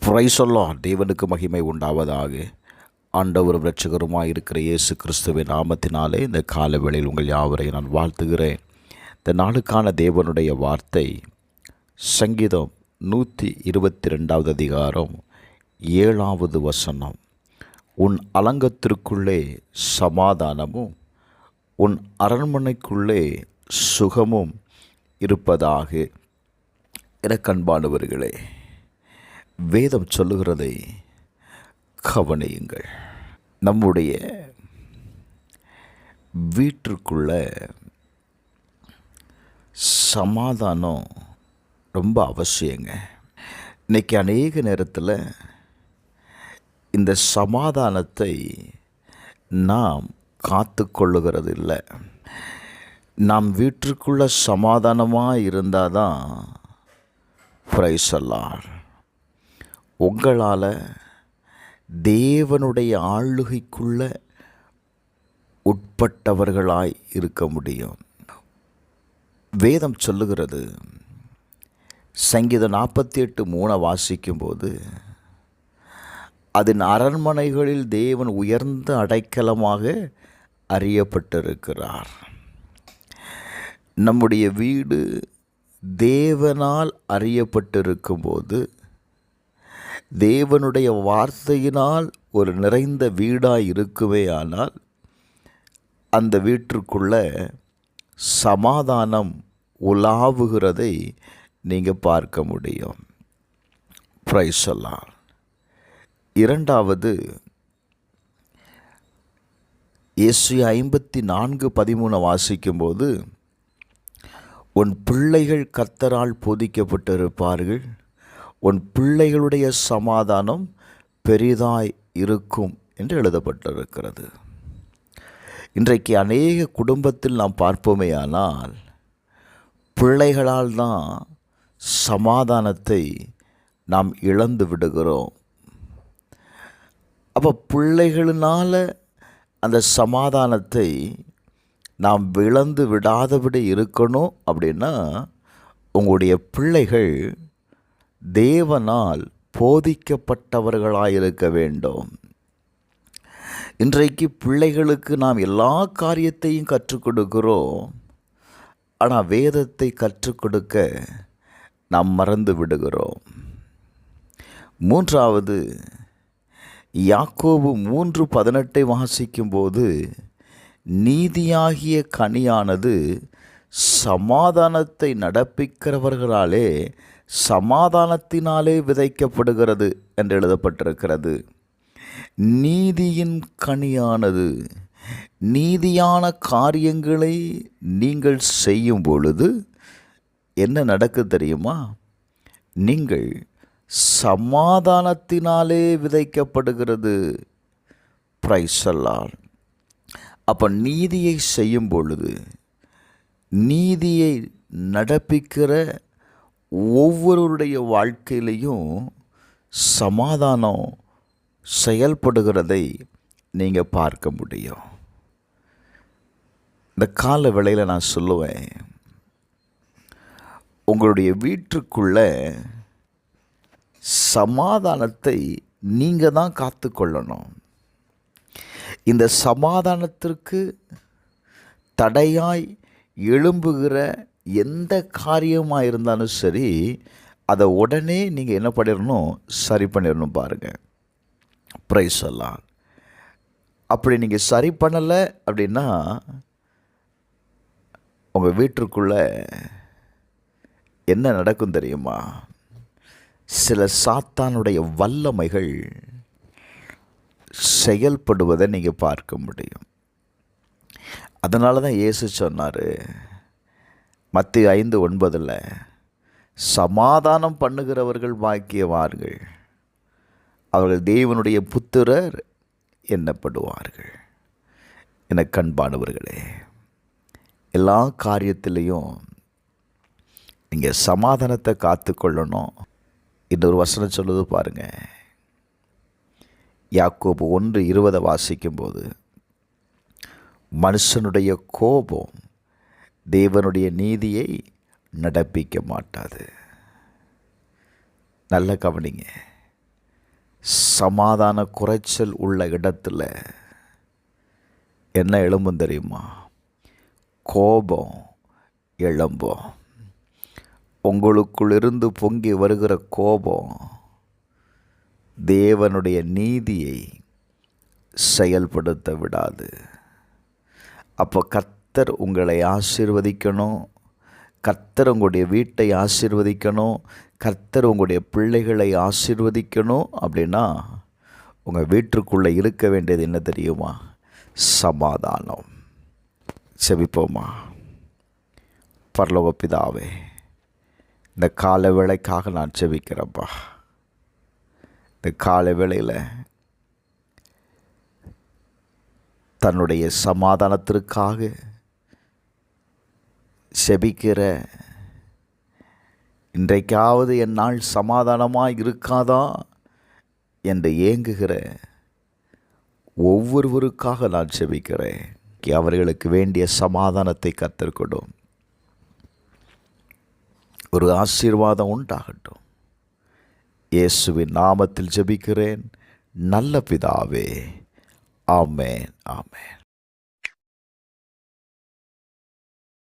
Price எல்லாம் தேவனுக்கு மகிமை உண்டாவதாக. ஆண்டவரும் இரட்சகருமாய் இருக்கிற இயேசு கிறிஸ்துவின் நாமத்தினாலே இந்த கால வேளையில் உங்கள் யாவரையும் நான் வாழ்த்துகிறேன். இந்த நாளுக்கான தேவனுடைய வார்த்தை சங்கீதம் 122 அதிகாரம் 7வது வசனம். உன் அலங்கத்திற்குள்ளே சமாதானமும் உன் அரண்மனைக்குள்ளே சுகமும் இருப்பதாக. எனக்கு அன்பானவர்களே, வேதம் சொல்லுகிறதை கவனியுங்கள். நம்முடைய வீட்டிற்குள்ள சமாதானம் ரொம்ப அவசியங்க. இன்றைக்கி அநேக நேரத்தில் இந்த சமாதானத்தை நாம் காத்து கொள்ளுகிறது இல்லை. நாம் வீட்டிற்குள்ள சமாதானமாக இருந்தால் தான் பிரைஸ் எல்லாம் உங்களால் தேவனுடைய ஆளுகைக்குள்ள உட்பட்டவர்களாய் இருக்க முடியும். வேதம் சொல்லுகிறது, சங்கீதம் 48:3 வாசிக்கும்போது, அதன் அரண்மனைகளில் தேவன் உயர்ந்த அடைக்கலமாக அறியப்பட்டிருக்கிறார். நம்முடைய வீடு தேவனால் அறியப்பட்டிருக்கும்போது, தேவனுடைய வார்த்தையினால் ஒரு நிறைந்த வீடாக இருக்குமே ஆனால் அந்த வீட்டிற்குள்ள சமாதானம் உலாவுகிறதை நீங்கள் பார்க்க முடியும். பிரைஸ் எல்லாம். இரண்டாவது, ஏசாயா 54:13 வாசிக்கும்போது, உன் பிள்ளைகள் கர்த்தரால் போதிக்கப்பட்டிருப்பார்கள், உன் பிள்ளைகளுடைய சமாதானம் பெரிதாய் இருக்கும் என்று எழுதப்பட்டிருக்கிறது. இன்றைக்கு அநேக குடும்பத்தில் நாம் பார்ப்போமே ஆனால் பிள்ளைகளால் தான் சமாதானத்தை நாம் இழந்து விடுகிறோம். அப்போ பிள்ளைகளினால் அந்த சமாதானத்தை நாம் இழந்து விடாதபடி இருக்கணும் அப்படின்னா, உங்களுடைய பிள்ளைகள் தேவனால் போதிக்கப்பட்டவர்களாயிருக்க வேண்டும். இன்றைக்கு பிள்ளைகளுக்கு நாம் எல்லா காரியத்தையும் கற்றுக் கொடுக்கிறோம். ஆனால் வேதத்தை கற்றுக் கொடுக்க நாம் மறந்து விடுகிறோம். மூன்றாவது, யாக்கோபு 3:18 வாசிக்கும்போது, நீதியாகிய கனியானது சமாதானத்தை நடப்பிக்கிறவர்களாலே சமாதானத்தினாலே விதைக்கப்படுகிறது என்று எழுதப்பட்டிருக்கிறது. நீதியின் கனியானது, நீதியான காரியங்களை நீங்கள் செய்யும் பொழுது என்ன நடக்கு தெரியுமா? நீங்கள் சமாதானத்தினாலே விதைக்கப்படுகிறது. பிரைஸ் எல்லாம். அப்போ நீதியை செய்யும் பொழுது, நீதியை நடப்பிக்கிற ஒவ்வொருடைய வாழ்க்கையிலையும் சமாதானம் செயல்படுகிறதை நீங்கள் பார்க்க முடியும். இந்த கால வேளையில் நான் சொல்லுவேன், உங்களுடைய வீட்டுக்குள்ள சமாதானத்தை நீங்கள் தான் காத்து கொள்ளணும். இந்த சமாதானத்திற்கு தடையாய் எழும்புகிற எந்த காரியமாக இருந்தாலும் சரி, அதை உடனே நீங்கள் என்ன பண்ணிடணும்? சரி பண்ணிடணும். பாருங்கள், பிரைஸ் எல்லாம். அப்படி நீங்கள் சரி பண்ணலை அப்படின்னா உங்கள் வீட்டிற்குள்ளே என்ன நடக்கும் தெரியுமா? சில சாத்தானுடைய வல்லமைகள் செயல்படுவதை நீங்கள் பார்க்க முடியும். அதனால தான் இயேசு சொன்னார், மத்தேயு 5:9, சமாதானம் பண்ணுகிறவர்கள் பாக்கியவான்கள், அவர்கள் தேவனுடைய புத்திரர் எண்ணப்படுவார்கள். எனக்கு அன்பானவர்களே, எல்லா காரியத்திலையும் நீங்கள் சமாதானத்தை காத்து கொள்ளணும். இன்னொரு வசனம் சொல்லுது பாருங்கள், யாக்கோபு 1:20 வாசிக்கும்போது, மனுஷனுடைய கோபம் தேவனுடைய நீதியை நடப்பிக்க மாட்டாது. நல்ல கவனிங்க. சமாதான குறைச்சல் உள்ள இடத்துல என்ன எழும்பும் தெரியுமா? கோபம் எழும்பும். உங்களுக்குள்ளிருந்து பொங்கி வருகிற கோபம் தேவனுடைய நீதியை செயல்படுத்த விடாது. அப்போ கர்த்தர் உங்களை ஆசீர்வதிக்கணும், கர்த்தர் உங்களுடைய வீட்டை ஆசீர்வதிக்கணும், கர்த்தர் உங்களுடைய பிள்ளைகளை ஆசீர்வதிக்கணும் அப்படின்னா உங்கள் வீட்டுக்குள்ளே இருக்க வேண்டியது என்ன தெரியுமா? சமாதானம். செபிப்போமா. பரலோக பிதாவே, இந்த காலை வேளைக்காக நான் செபிக்கிறேன்ப்பா. இந்த காலை வேளையில் தன்னுடைய சமாதானத்திற்காக செபிக்கிற, இன்றைக்காவது என் நாள் சமாதானமாக இருக்காதா என்று ஏங்குகிற ஒவ்வொருவருக்காக நான் செபிக்கிறேன். அவர்களுக்கு வேண்டிய சமாதானத்தை கர்த்தர் கொடும். ஒரு ஆசீர்வாதம் உண்டாகட்டும். இயேசுவின் நாமத்தில் ஜெபிக்கிறேன் நல்ல பிதாவே. ஆமென், ஆமென்.